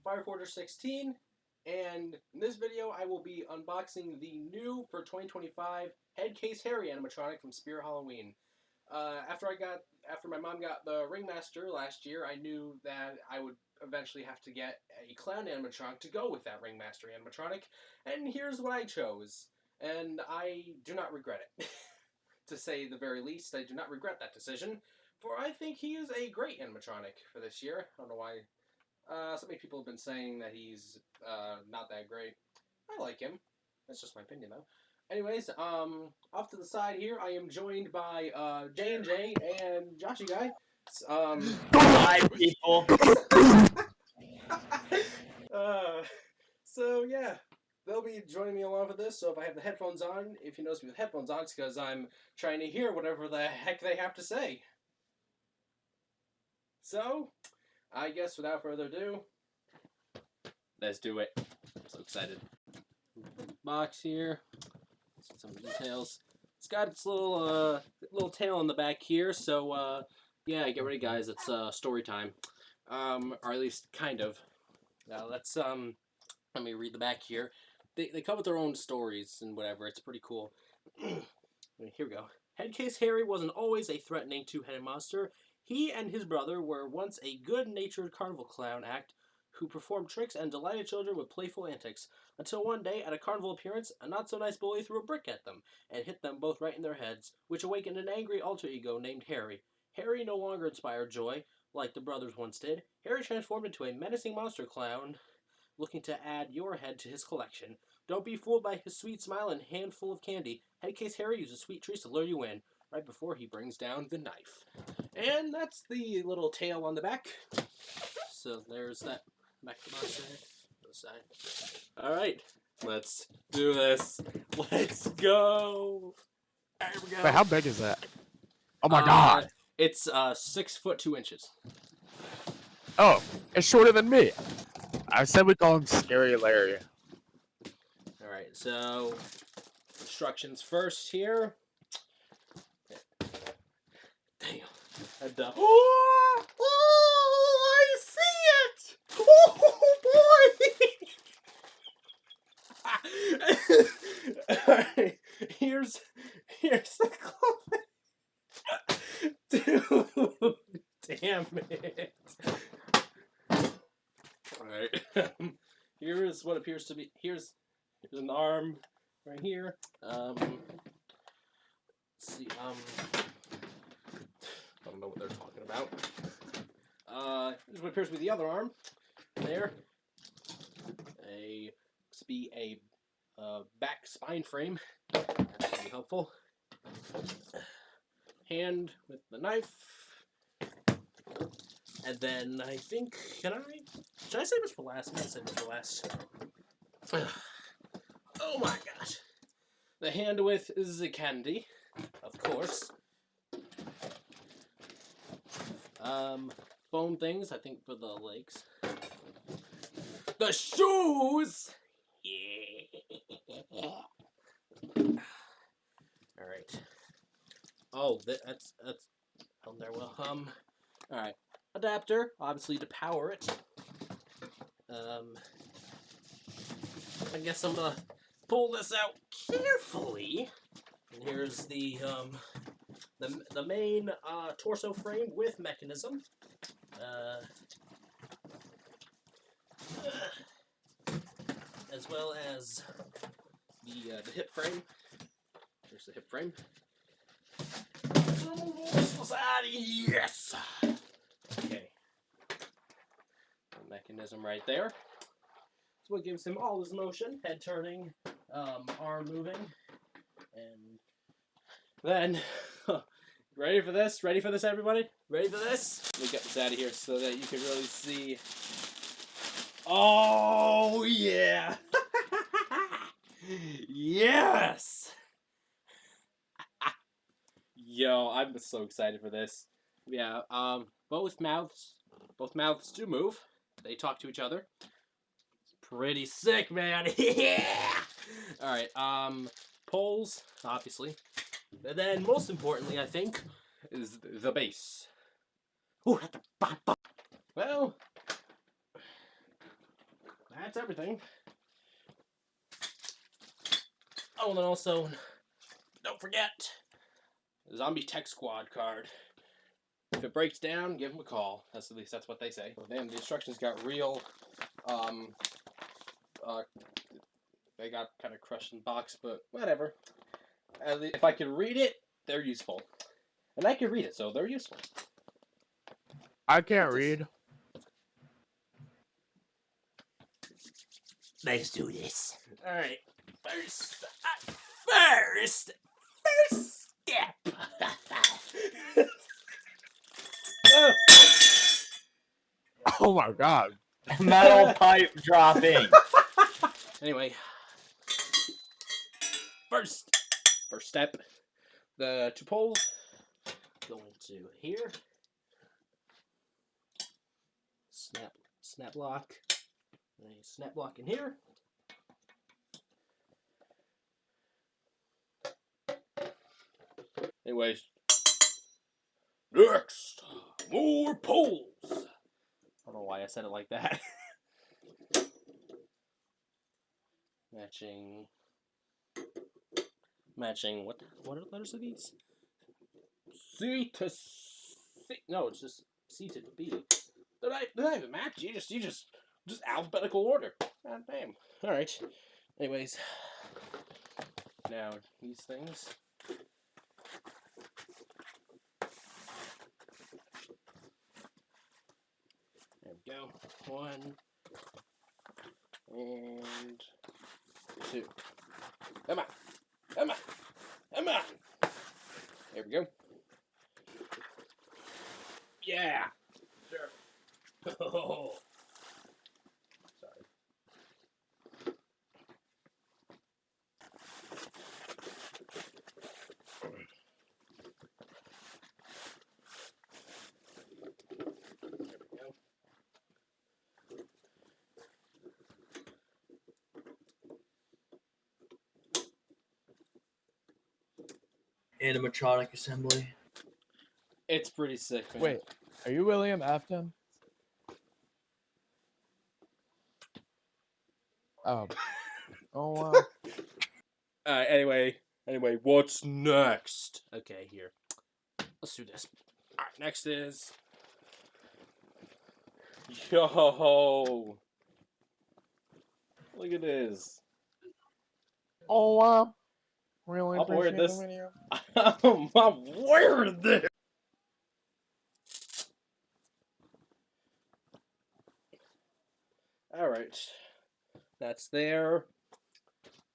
Fireforger 16, and in this video I will be unboxing the new for 2025 Headcase Harry animatronic from Spirit Halloween. After my mom got the Ringmaster last year, I knew that I would eventually have to get a clown animatronic to go with that Ringmaster animatronic, and here's what I chose, and I do not regret it. To say the very least, I do not regret that decision, for I think he is a great animatronic for this year. I don't know why. So many people have been saying that he's not that great. I like him. That's just my opinion, though. Anyways, off to the side here, I am joined by J&J and Joshy Guy. Hi, people. So yeah, they'll be joining me along with this. So if I have the headphones on, if you notice me with headphones on, it's because I'm trying to hear whatever the heck they have to say. So, I guess without further ado, let's do it. I'm so excited. Box here. Some details. It's got its little tail on the back here. So yeah, get ready, guys. It's story time, or at least kind of. Now let's let me read the back here. They come with their own stories and whatever. It's pretty cool. Here we go. Headcase Harry wasn't always a threatening two-headed monster. He and his brother were once a good-natured carnival clown act who performed tricks and delighted children with playful antics, until one day, at a carnival appearance, a not-so-nice bully threw a brick at them and hit them both right in their heads, which awakened an angry alter ego named Harry. Harry no longer inspired joy, like the brothers once did. Harry transformed into a menacing monster clown, looking to add your head to his collection. Don't be fooled by his sweet smile and handful of candy. Headcase Harry uses sweet treats to lure you in, right before he brings down the knife. And that's the little tail on the back. So there's that back to the box there. To the side. Alright, let's do this. Let's go. There we go. Wait, how big is that? Oh my god! It's 6 foot 2 inches. Oh, it's shorter than me. I said we call him Scary Larry. Alright, so instructions first here. Damn. Oh, I see it! Oh boy! Alright, here's the clothing. Dude, damn it. Alright. Here's what appears to be here's an arm right here. Let's see, I don't know what they're talking about. Here's what appears to be the other arm. There. Looks to be a back spine frame. That's gonna be helpful. Hand with the knife. And then I think, should I save this for last? I'm gonna save this for last. Oh my gosh. The hand with the candy, of course. Foam things, I think, for the legs. The shoes! Yeah. Alright. Oh, that's held there well. Alright. Adapter, obviously, to power it. I guess I'm gonna pull this out carefully. And here's the main torso frame with mechanism. As well as the hip frame. Here's the hip frame. Yes! Okay. The mechanism right there. That's what gives him all his motion. Head turning, arm moving. And then, ready for this? Ready for this, everybody? Ready for this? Let me get this out of here so that you can really see. Oh, yeah! Yes! Yo, I'm so excited for this. Yeah, both mouths do move. They talk to each other. It's pretty sick, man. Yeah! Alright, poles, obviously. And then, most importantly, I think, is the base. Ooh, well, that's everything. Oh, and then also, don't forget, the Zombie Tech Squad card. If it breaks down, give them a call. At least that's what they say. Damn, the instructions got real. They got kind of crushed in the box, but whatever. At least if I can read it, they're useful. And I can read it, so they're useful. I can't read. Let's do this. Alright. First step. Oh my god. Metal pipe dropping. Anyway. First step. The two poles go into here. Snap lock. And a snap lock in here. Anyways, next, more poles. I don't know why I said it like that. Matching. What are the letters of these? C to C. No, it's just C to B. They're not even match. You just alphabetical order. God damn. All right. Anyways, now these things. There we go. 1 and 2. Come on. There we go. Yeah. Sure. Oh. Sorry. There we go. Animatronic assembly. It's pretty sick, man. Wait, are you William Afton? Oh. Oh wow. Anyway, what's next? Okay, here. Let's do this. Alright, next is... Yo! Look at this. Oh wow. Really I'm wearing appreciate this. the video. I'm wearing this! Alright. That's there.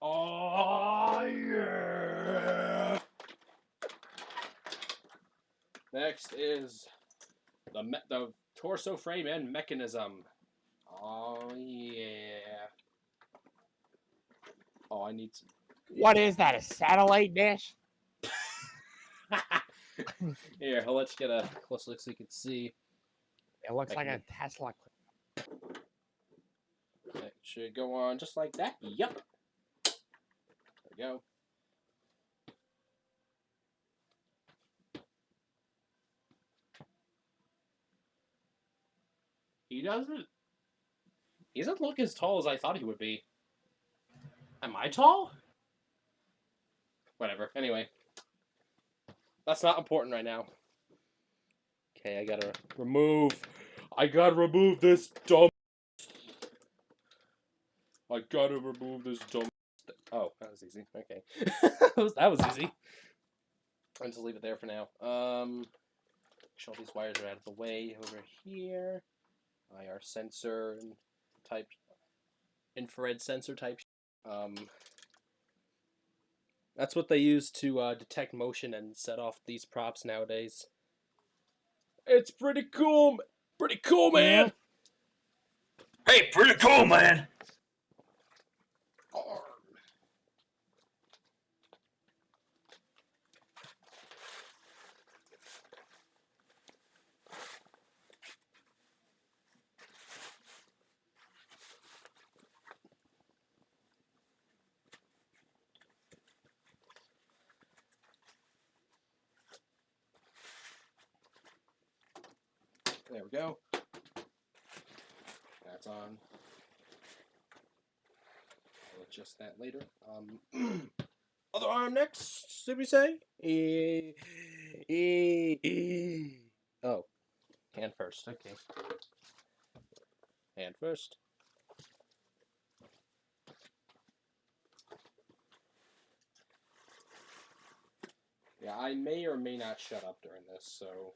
Oh, yeah! Next is the torso frame and mechanism. Oh, yeah. Oh, I need some. What is that? A satellite dish? Here, I'll let you get a close look so you can see. It looks like a Tesla. It should go on just like that. Yup. There we go. He doesn't look as tall as I thought he would be. Am I tall? Whatever. Anyway. That's not important right now. Okay, I gotta remove this dumb. Oh, that was easy. Okay. that was easy. I'll just leave it there for now. Make sure all these wires are out of the way over here. IR sensor and type, infrared sensor type. That's what they use to detect motion and set off these props nowadays. It's pretty cool. Pretty cool, man. Hey, pretty cool, man. There we go. That's on. adjust that later. Other arm next, should we say? Oh, hand first. Okay. Hand first. Yeah, I may or may not shut up during this, so...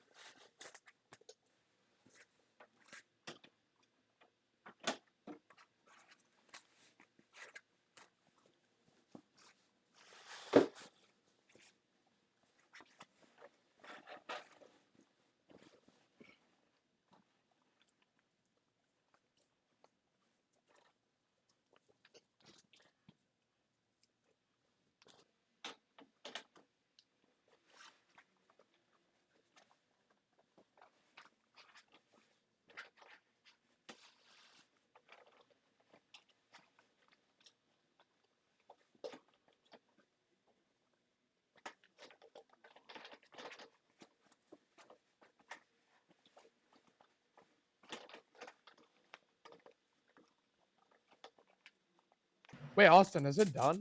Wait, Austin, is it done?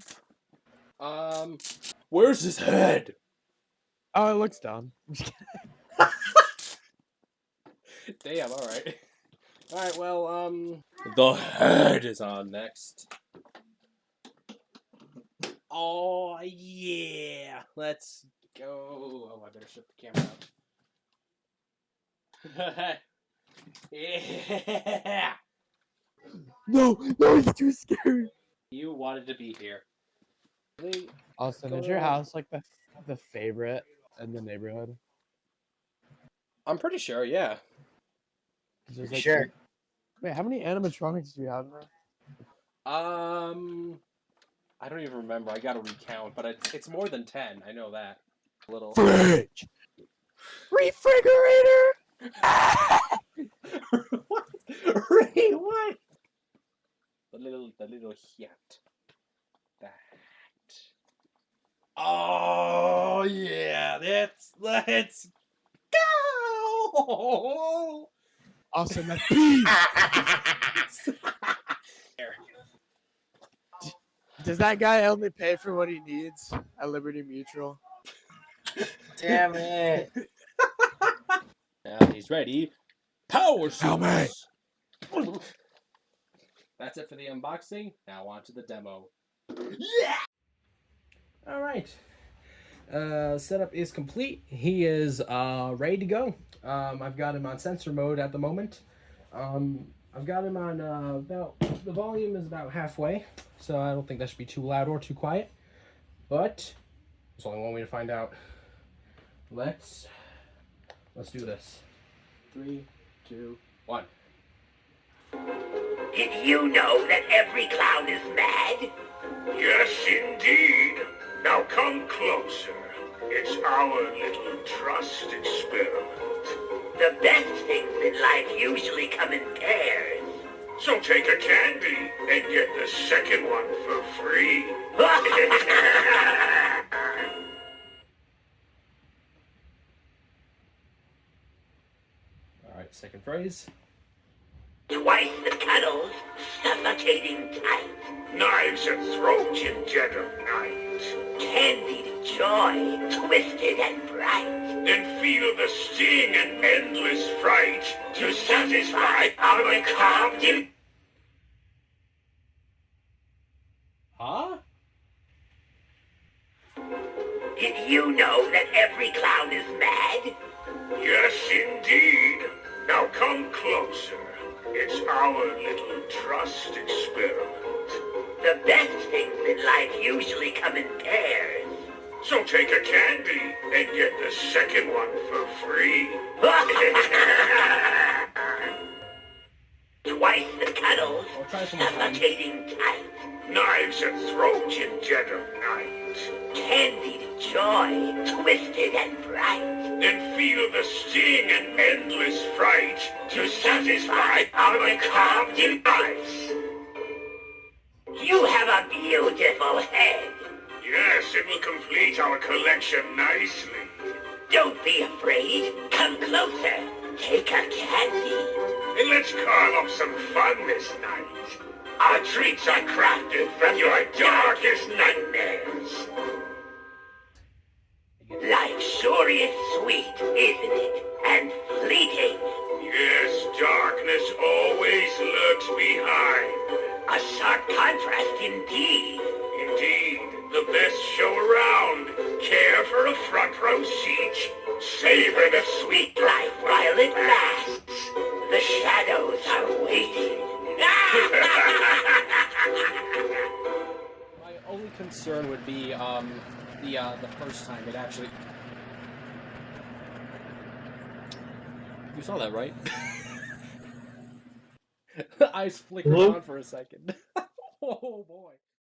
Where's his head? Oh, it looks done. Damn, alright. Alright, well, the head is on next. Oh, yeah. Let's go. Oh, I better shut the camera out. Yeah. No, it's too scary. You wanted to be here. Really? Austin, is your house like the favorite in the neighborhood? I'm pretty sure, yeah. 'Cause there's, like, Sure. Wait, how many animatronics do you have now? I don't even remember. I gotta recount, but it's more than 10. I know that. Little Fridge! Refrigerator! what? What? The little hint. That. Oh yeah, let's go. Austin, that's pee! Does that guy only pay for what he needs at Liberty Mutual? Damn it. Now he's ready. Power Helmet. source. That's it for the unboxing. Now on to the demo. Yeah. All right. Setup is complete. He is ready to go. I've got him on sensor mode at the moment. I've got him on about, the volume is about halfway, so I don't think that should be too loud or too quiet. But there's only one way to find out. Let's do this. 3, 2, 1. Did you know that every clown is mad? Yes, indeed. Now come closer. It's our little trust experiment. The best things in life usually come in pairs. So take a candy and get the second one for free. All right, second phrase. Twice the cuddles, suffocating tight. Knives at throat in dead of night. Candied joy, twisted and bright. Then feel the sting and endless fright to satisfy our macabre de- Huh? Did you know that every clown is mad? Yes, indeed. Now come closer. It's our little trust experiment. The best things in life usually come in pairs. So take a candy and get the second one for free. Twice the cuddles, I'll try some more time. suffocating tight. Knives at throat in dead of night. Candied joy, twisted and bright. Then feel the sting and endless fright to satisfy our macabre device. You have a beautiful head. Yes, it will complete our collection nicely. Don't be afraid. Come closer. Take a candy. And let's carve up some fun this night. Our treats are crafted from your darkest nightmares. Life sure is sweet, isn't it? And fleeting. Yes, darkness always lurks behind. A stark contrast indeed. Indeed, the best show around. Care for a front row seat? Savor the Sweet life while it lasts. The shadows are waiting. My only concern would be the first time it actually. You saw that, right? Eyes flickered Hello? on for a second. Oh boy.